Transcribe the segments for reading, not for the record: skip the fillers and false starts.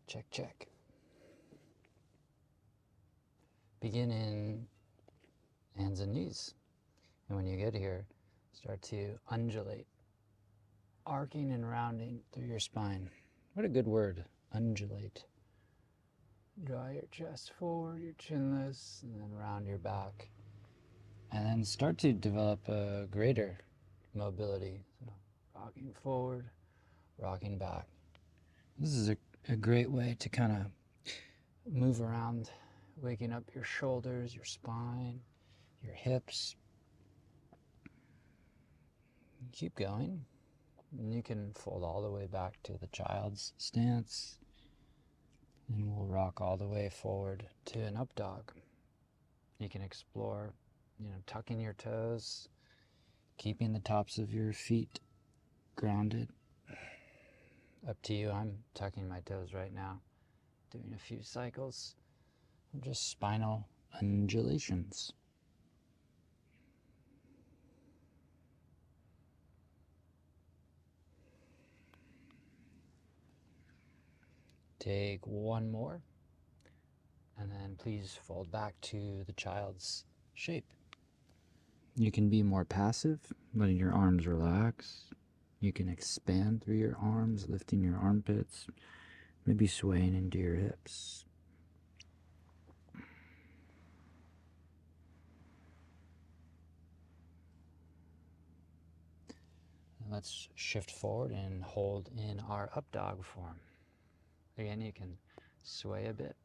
Check, check. Begin in hands and knees. And when you get here, start to undulate, arcing and rounding through your spine. What a good word, undulate. Draw your chest forward, your chinless, and then round your back. And then start to develop a greater mobility. So rocking forward, rocking back. This is a great way to kind of move around, waking up your shoulders, your spine, your hips. Keep going. And you can fold all the way back to the child's stance. And we'll rock all the way forward to an up dog. You can explore, tucking your toes, keeping the tops of your feet grounded. Up to you. I'm tucking my toes right now, doing a few cycles of just spinal undulations. Take one more, and then please fold back to the child's shape. You can be more passive, letting your arms relax. You can expand through your arms, lifting your armpits, maybe swaying into your hips. And let's shift forward and hold in our up dog form. Again, you can sway a bit,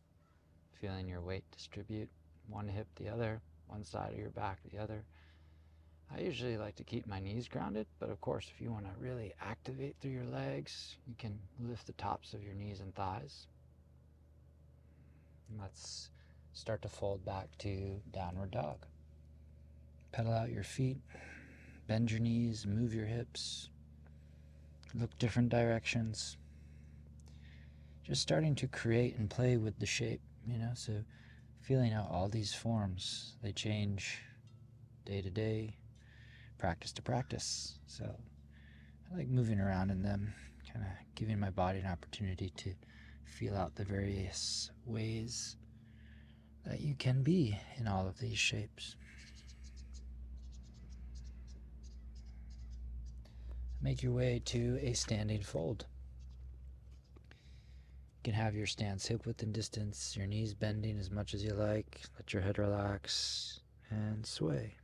feeling your weight distribute, one hip the other, one side of your back the other. I usually like to keep my knees grounded, but of course if you want to really activate through your legs, you can lift the tops of your knees and thighs. And let's start to fold back to downward dog. Pedal out your feet, bend your knees, move your hips, look different directions. Just starting to create and play with the shape, so feeling out all these forms. They change day to day, practice to practice. So I like moving around in them, kind of giving my body an opportunity to feel out the various ways that you can be in all of these shapes. Make your way to a standing fold. You can have your stance hip width and distance, your knees bending as much as you like. Let your head relax and sway.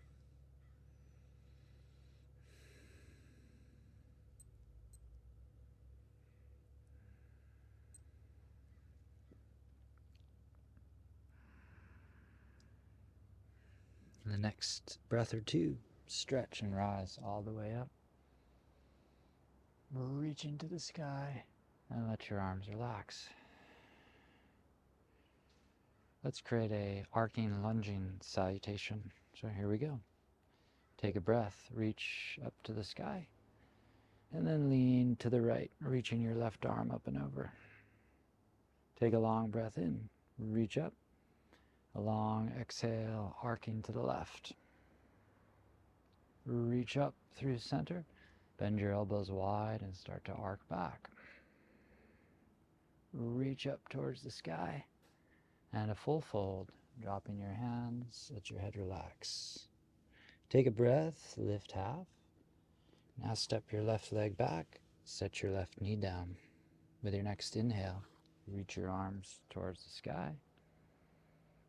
In the next breath or two, stretch and rise all the way up. Reach into the sky and let your arms relax. Let's create a arcing lunging salutation. So here we go. Take a breath, reach up to the sky, and then lean to the right, reaching your left arm up and over. Take a long breath in, reach up. A long exhale, arcing to the left. Reach up through center, bend your elbows wide and start to arc back. Reach up towards the sky, and a full fold, dropping your hands, let your head relax. Take a breath, lift half. Now step your left leg back, set your left knee down. With your next inhale, reach your arms towards the sky.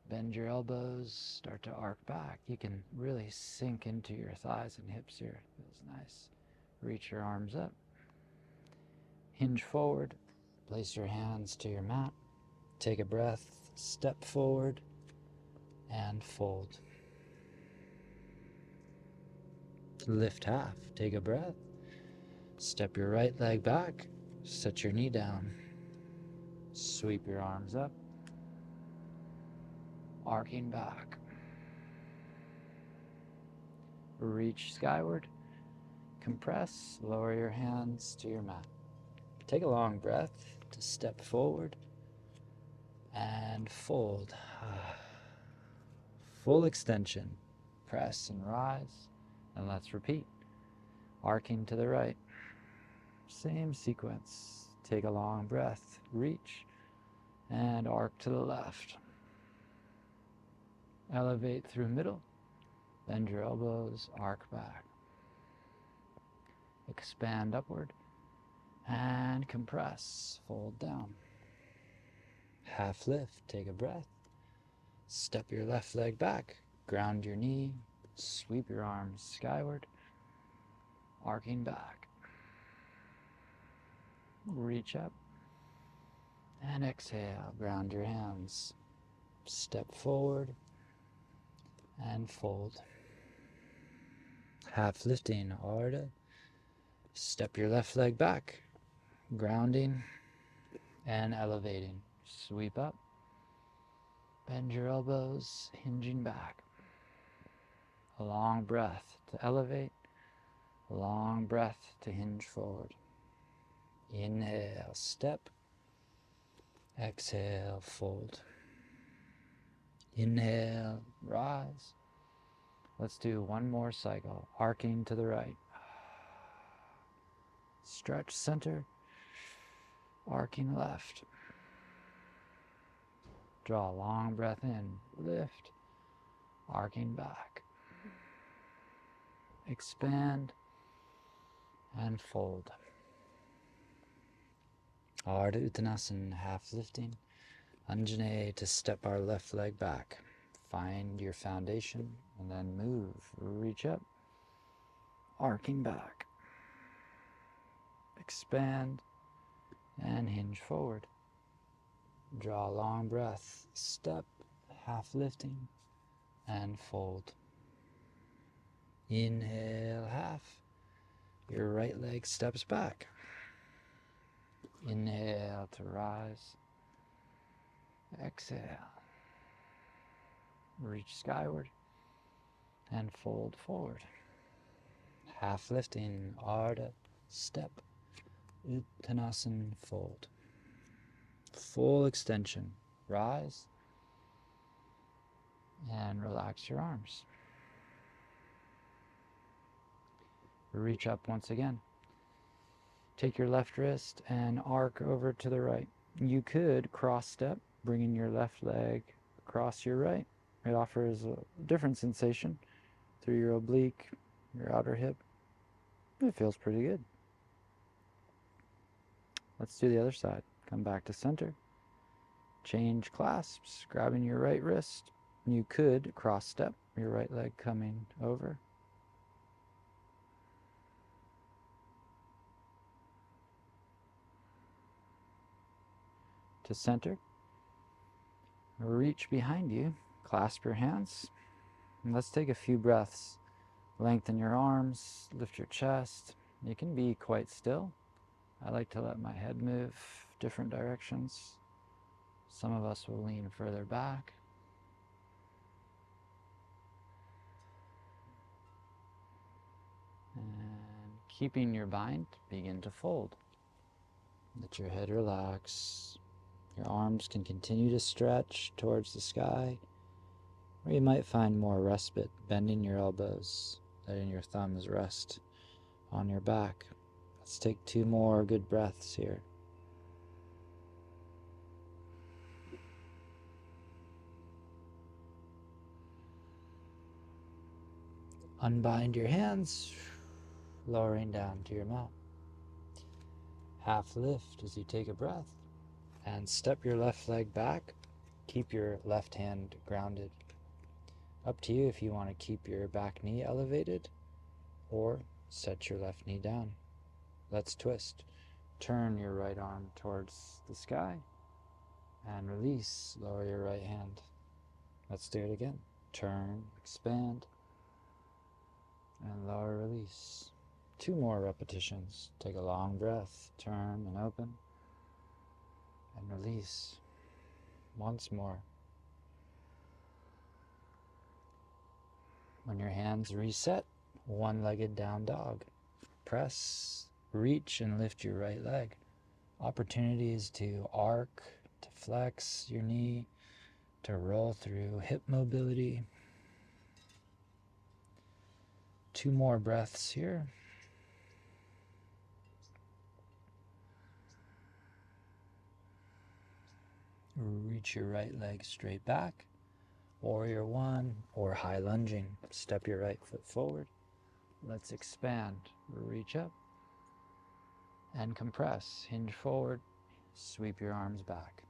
Bend your elbows, start to arc back. You can really sink into your thighs and hips here. It feels nice. Reach your arms up. Hinge forward. Place your hands to your mat. Take a breath, step forward, and fold. Lift half. Take a breath. Step your right leg back. Set your knee down. Sweep your arms up. Arcing back. Reach skyward. Compress. Lower your hands to your mat. Take a long breath to step forward and fold. Full extension. Press and rise. And let's repeat. Arcing to the right. Same sequence. Take a long breath. Reach. and arc to the left. Elevate through middle, bend your elbows, arc back. Expand upward and compress, fold down. Half lift, take a breath. Step your left leg back, ground your knee, sweep your arms skyward, arcing back. Reach up and exhale, ground your hands. Step forward and fold. Half lifting, Ardha. Step your left leg back, grounding and elevating. Sweep up, bend your elbows, hinging back. A long breath to elevate, a long breath to hinge forward. Inhale, step. Exhale, fold. Inhale, rise. Let's do one more cycle, arcing to the right. Stretch center, arcing left. Draw a long breath in, lift, arcing back. Expand and fold. Ardha Uttanasana, half lifting. Anjaneyana to step our left leg back. Find your foundation and then move, reach up, arcing back. Expand and hinge forward. Draw a long breath, step, half lifting, and fold. Inhale, half. Your right leg steps back. Inhale to rise. Exhale. Reach skyward and fold forward. Half lifting, Ardha, step, Uttanasana, fold. Full extension, rise and relax your arms. Reach up once again. Take your left wrist and arc over to the right. You could cross step, bringing your left leg across your right. It offers a different sensation through your oblique, your outer hip. It feels pretty good. Let's do the other side. Come back to center. Change clasps, grabbing your right wrist. You could cross step, your right leg coming over. To center. Reach behind you, clasp your hands, and let's take a few breaths. Lengthen your arms, lift your chest. You can be quite still. I like to let my head move different directions. Some of us will lean further back. And keeping your bind, begin to fold. Let your head relax. Your arms can continue to stretch towards the sky, or you might find more respite, bending your elbows, letting your thumbs rest on your back. Let's take 2 more good breaths here. Unbind your hands, lowering down to your mat. Half lift as you take a breath, and step your left leg back. Keep your left hand grounded. Up to you if you want to keep your back knee elevated or set your left knee down. Let's twist. Turn your right arm towards the sky and release. Lower your right hand. Let's do it again. Turn, expand, and lower, release. 2 more repetitions. Take a long breath. Turn and open and release. Once more. When your hands reset, one-legged down dog. Press, reach, and lift your right leg. Opportunities to arc, to flex your knee, to roll through hip mobility. 2 more breaths here. Reach your right leg straight back. Warrior one, or high lunging. Step your right foot forward. Let's expand. Reach up and compress. Hinge forward. Sweep your arms back.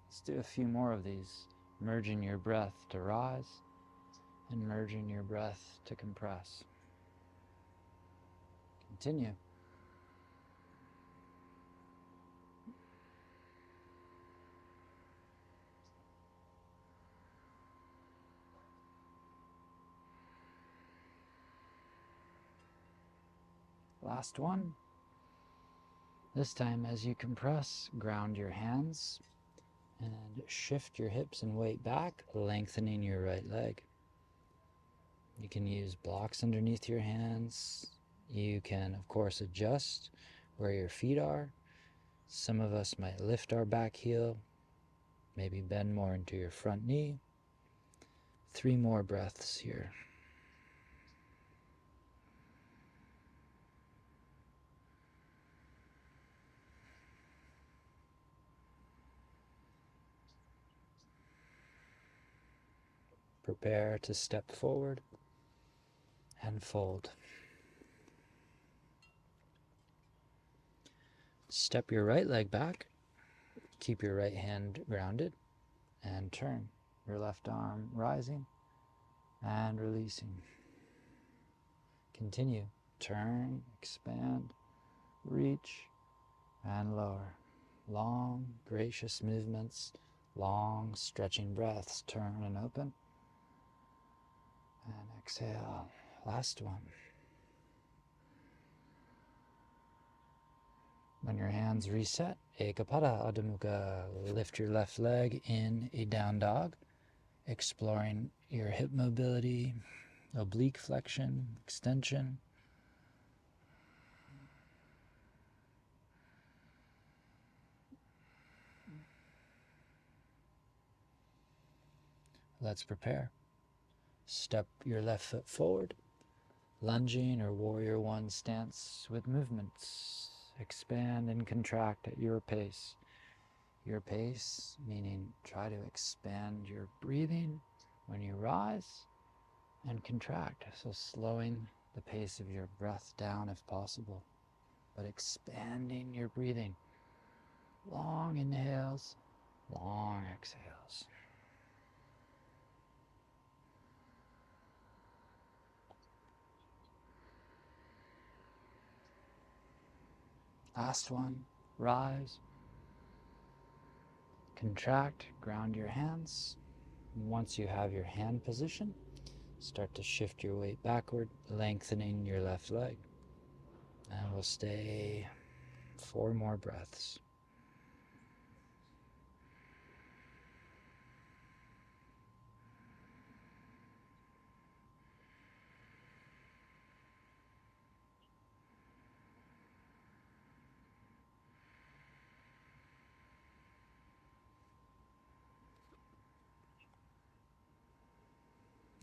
Let's do a few more of these. Merging your breath to rise and merging your breath to compress. Continue. Last one. This time, as you compress, ground your hands and shift your hips and weight back, lengthening your right leg. You can use blocks underneath your hands. You can, of course, adjust where your feet are. Some of us might lift our back heel, maybe bend more into your front knee. 3 more breaths here. Prepare to step forward and fold. Step your right leg back. Keep your right hand grounded and turn. Your left arm rising and releasing. Continue. Turn, expand, reach, and lower. Long, gracious movements, long, stretching breaths. Turn and open. And exhale. Last one. When your hands reset, Ekapada Adho Mukha. Lift your left leg in a down dog, exploring your hip mobility, oblique flexion, extension. Let's prepare. Step your left foot forward, lunging or warrior one stance with movements. Expand and contract at your pace. Your pace, meaning try to expand your breathing when you rise and contract. So slowing the pace of your breath down if possible, but expanding your breathing. Long inhales, long exhales. Last one, rise, contract, ground your hands. Once you have your hand position, start to shift your weight backward, lengthening your left leg. And we'll stay 4 more breaths.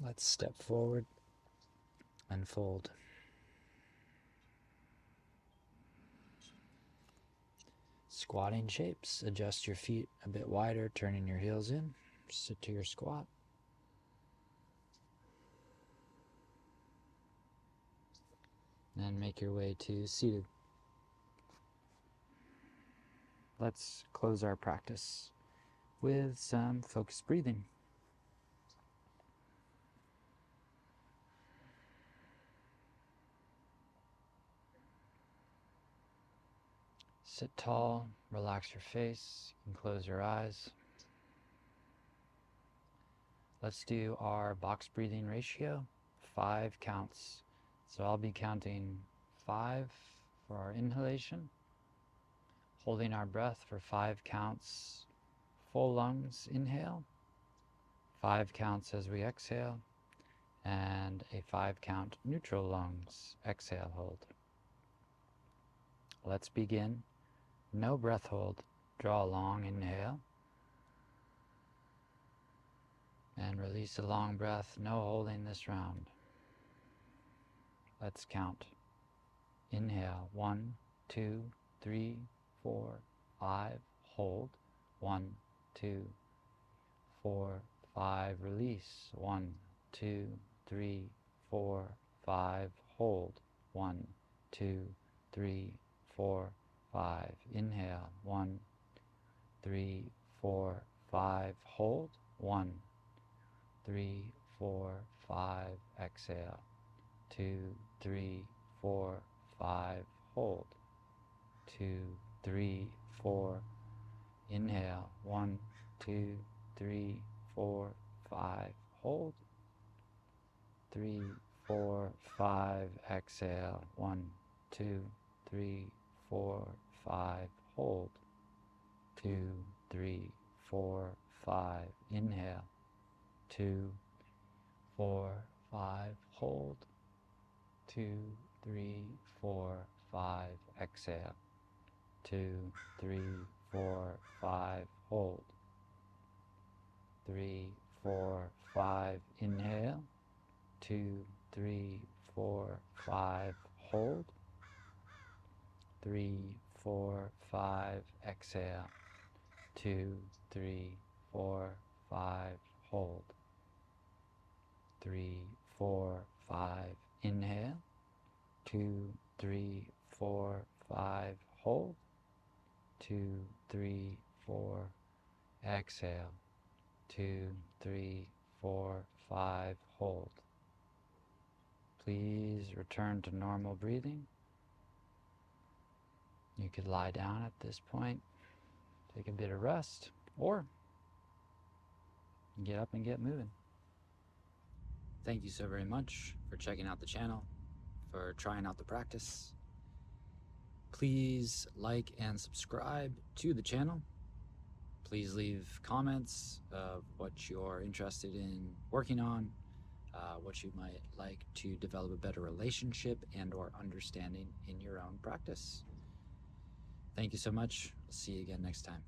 Let's step forward and fold. Squatting shapes. Adjust your feet a bit wider, turning your heels in. Sit to your squat. And make your way to seated. Let's close our practice with some focused breathing. Sit tall, relax your face, you can close your eyes. Let's do our box breathing ratio, 5 counts. So I'll be counting 5 for our inhalation, holding our breath for 5 counts, full lungs inhale, 5 counts as we exhale, and a 5 count neutral lungs exhale hold. Let's begin. No breath hold. Draw a long inhale. And release a long breath. No holding this round. Let's count. Inhale. 1, 2, 3, 4, 5. Hold. 1, 2, 4, 5, release. 1, 2, 3, 4, 5, hold. 1, 2, 3, 4, 5. Inhale. 1, 3, 4, 5. Hold. 1, 3, 4, 5. Exhale. 2, 3, 4, 5. Hold. 2, 3, 4. Inhale. 1, 2, 3, 4, 5. Hold. 3, 4, 5. Exhale. 1, 2, 3, 4, 5. Hold. 2, 3, 4, 5. Inhale. 2, 4, 5. Hold. 2, 3, 4, 5. Exhale. 2, 3, 4, 5. Hold. 3, 4, 5. Inhale. 2, 3, 4, 5. Hold. 3, 4, 5. Exhale. 2, 3, 4, 5. Hold. 3, 4, 5. Inhale. 2, 3, 4, 5. Hold. 2, 3, 4. Exhale. 2, 3, 4, 5. Hold. Please return to normal breathing. You could lie down at this point, take a bit of rest, or get up and get moving. Thank you so very much for checking out the channel, for trying out the practice. Please like and subscribe to the channel. Please leave comments of what you're interested in working on, what you might like to develop a better relationship and or understanding in your own practice. Thank you so much. I'll see you again next time.